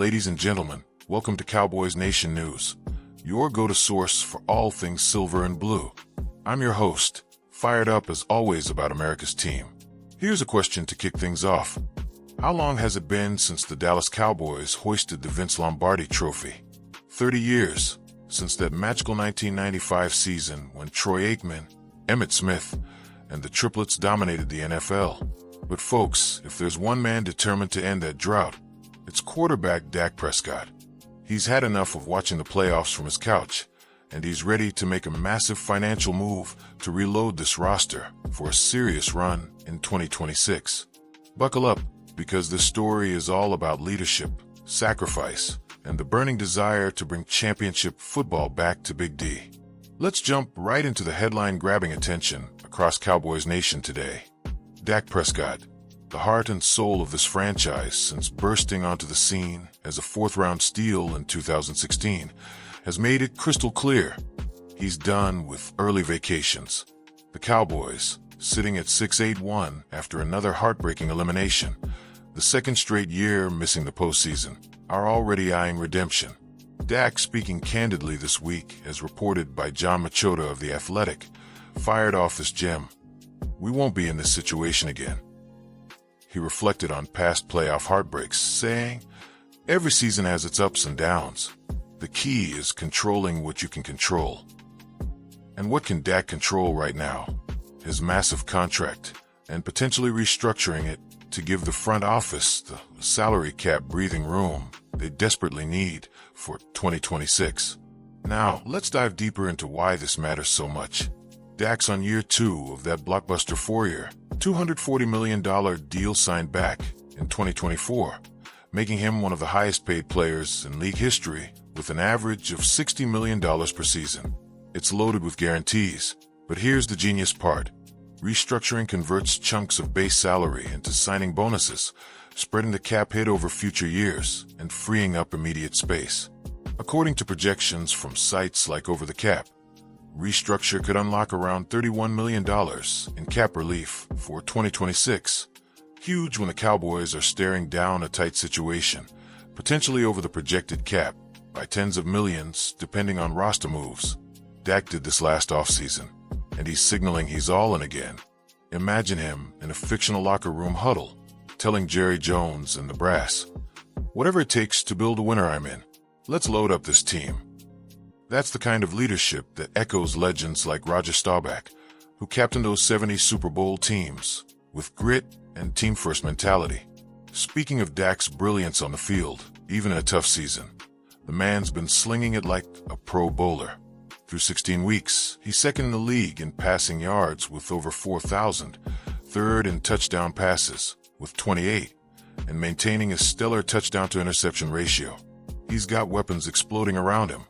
Ladies and gentlemen, welcome to Cowboys Nation News, your go-to source for all things silver and blue. I'm your host, fired up as always about America's team. Here's a question to kick things off. How long has it been since the Dallas Cowboys hoisted the Vince Lombardi Trophy? 30 years, since that magical 1995 season when Troy Aikman, Emmitt Smith, and the triplets dominated the NFL. But folks, if there's one man determined to end that drought, it's quarterback Dak Prescott. He's had enough of watching the playoffs from his couch, and he's ready to make a massive financial move to reload this roster for a serious run in 2026. Buckle up, because this story is all about leadership, sacrifice, and the burning desire to bring championship football back to Big D. Let's jump right into the headline grabbing attention across Cowboys Nation today. Dak Prescott, the heart and soul of this franchise since bursting onto the scene as a fourth-round steal in 2016, has made it crystal clear he's done with early vacations. The Cowboys, sitting at 6-8-1 after another heartbreaking elimination, the second straight year missing the postseason, are already eyeing redemption. Dak, speaking candidly this week, as reported by John Machota of The Athletic, fired off this gem. "We won't be in this situation again." He reflected on past playoff heartbreaks, saying, "Every season has its ups and downs. The key is controlling what you can control." And what can Dak control right now? His massive contract, and potentially restructuring it to give the front office the salary cap breathing room they desperately need for 2026. Now, let's dive deeper into why this matters so much. Dak's on year 2 of that blockbuster 4-year, $240 million deal signed back in 2024, making him one of the highest-paid players in league history with an average of $60 million per season. It's loaded with guarantees, but here's the genius part. Restructuring converts chunks of base salary into signing bonuses, spreading the cap hit over future years and freeing up immediate space. According to projections from sites like Over the Cap, restructure could unlock around $31 million in cap relief for 2026. Huge when the Cowboys are staring down a tight situation, potentially over the projected cap by tens of millions depending on roster moves. Dak did this last offseason, and he's signaling he's all in again. Imagine him in a fictional locker room huddle, telling Jerry Jones and the brass, "Whatever it takes to build a winner, I'm in. Let's load up this team." That's the kind of leadership that echoes legends like Roger Staubach, who captained those 70 Super Bowl teams with grit and team-first mentality. Speaking of Dak's brilliance on the field, even in a tough season, the man's been slinging it like a pro bowler. Through 16 weeks, he's second in the league in passing yards with over 4,000, third in touchdown passes with 28, and maintaining a stellar touchdown-to-interception ratio. He's got weapons exploding around him.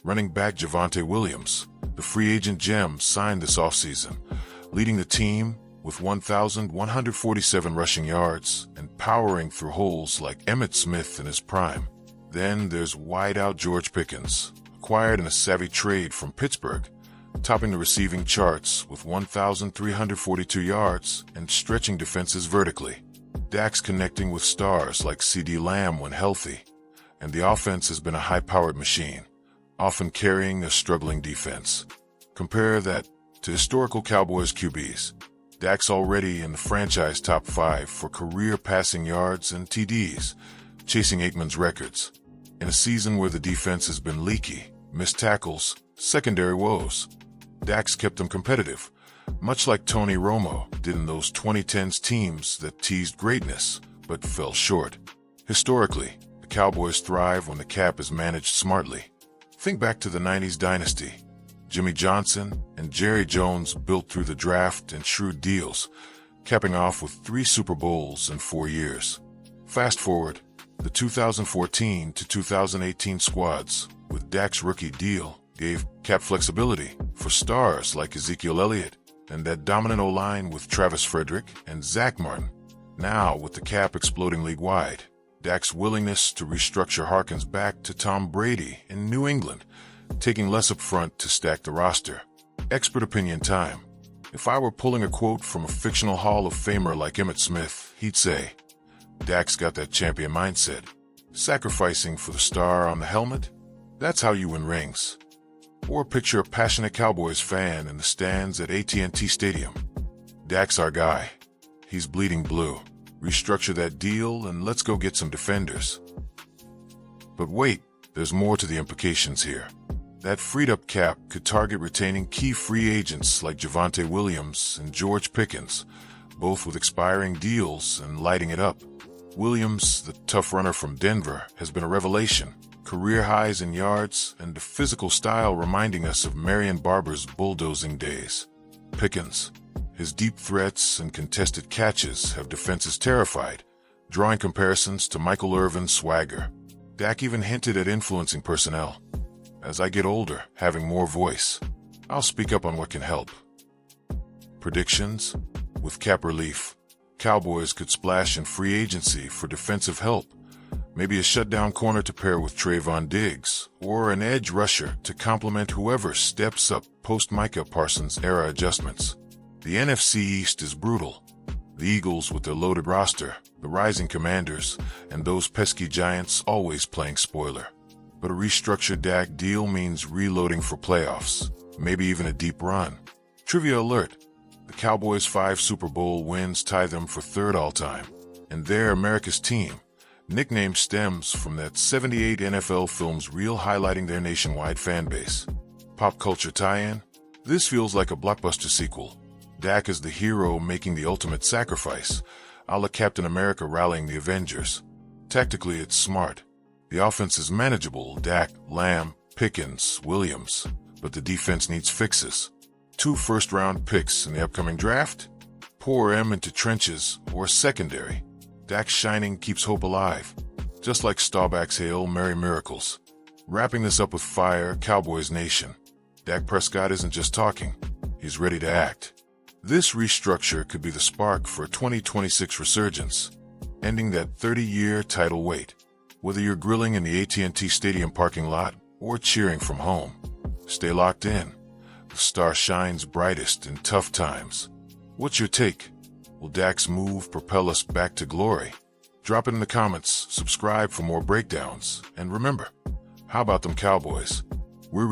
Running back Javonte Williams, the free agent gem, signed this offseason, leading the team with 1,147 rushing yards and powering through holes like Emmitt Smith in his prime. Then there's wideout George Pickens, acquired in a savvy trade from Pittsburgh, topping the receiving charts with 1,342 yards and stretching defenses vertically. Dak's connecting with stars like CeeDee Lamb when healthy, and the offense has been a high-powered machine, often carrying a struggling defense. Compare that to historical Cowboys QBs. Dak's already in the franchise top 5 for career passing yards and TDs, chasing Aikman's records. In a season where the defense has been leaky, missed tackles, secondary woes, Dak's kept them competitive, much like Tony Romo did in those 2010s teams that teased greatness but fell short. Historically, the Cowboys thrive when the cap is managed smartly. Think back to the 90s dynasty. Jimmy Johnson and Jerry Jones built through the draft and shrewd deals, capping off with 3 Super Bowls in 4 years. Fast forward, the 2014 to 2018 squads, with Dak's rookie deal, gave cap flexibility for stars like Ezekiel Elliott and that dominant O-line with Travis Frederick and Zach Martin. Now, with the cap exploding league-wide, Dak's willingness to restructure harkens back to Tom Brady in New England, taking less upfront to stack the roster. Expert opinion time. If I were pulling a quote from a fictional Hall of Famer like Emmitt Smith, he'd say, "Dak's got that champion mindset. Sacrificing for the star on the helmet? That's how you win rings. Or picture a passionate Cowboys fan in the stands at AT&T Stadium. Dak's our guy. He's bleeding blue. Restructure that deal and let's go get some defenders. But wait, there's more to the implications here. That freed-up cap could target retaining key free agents like Javonte Williams and George Pickens, both with expiring deals and lighting it up. Williams, the tough runner from Denver, has been a revelation. Career highs in yards and a physical style reminding us of Marion Barber's bulldozing days. Pickens, his deep threats and contested catches have defenses terrified, drawing comparisons to Michael Irvin's swagger. Dak even hinted at influencing personnel. As I get older, having more voice, I'll speak up on what can help. Predictions? With cap relief, Cowboys could splash in free agency for defensive help. Maybe a shutdown corner to pair with Trayvon Diggs, or an edge rusher to complement whoever steps up post-Micah Parsons era adjustments. The NFC East is brutal. The Eagles with their loaded roster, the rising Commanders, and those pesky Giants always playing spoiler. But a restructured Dak deal means reloading for playoffs, maybe even a deep run. Trivia alert: the Cowboys' 5 Super Bowl wins tie them for third all-time, and they're America's team. Nickname stems from that 78 NFL film's reel highlighting their nationwide fan base. Pop culture tie-in? This feels like a blockbuster sequel. Dak is the hero making the ultimate sacrifice, a la Captain America rallying the Avengers. Tactically, it's smart. The offense is manageable: Dak, Lamb, Pickens, Williams. But the defense needs fixes. 2 first-round picks in the upcoming draft? Pour M into trenches or secondary. Dak's shining keeps hope alive, just like Staubach's Hail Mary miracles. Wrapping this up with fire, Cowboys Nation. Dak Prescott isn't just talking, he's ready to act. This restructure could be the spark for a 2026 resurgence, ending that 30-year title wait. Whether you're grilling in the AT&T Stadium parking lot or cheering from home, stay locked in. The star shines brightest in tough times. What's your take? Will Dak's move propel us back to glory? Drop it in the comments, subscribe for more breakdowns, and remember, how about them Cowboys? We're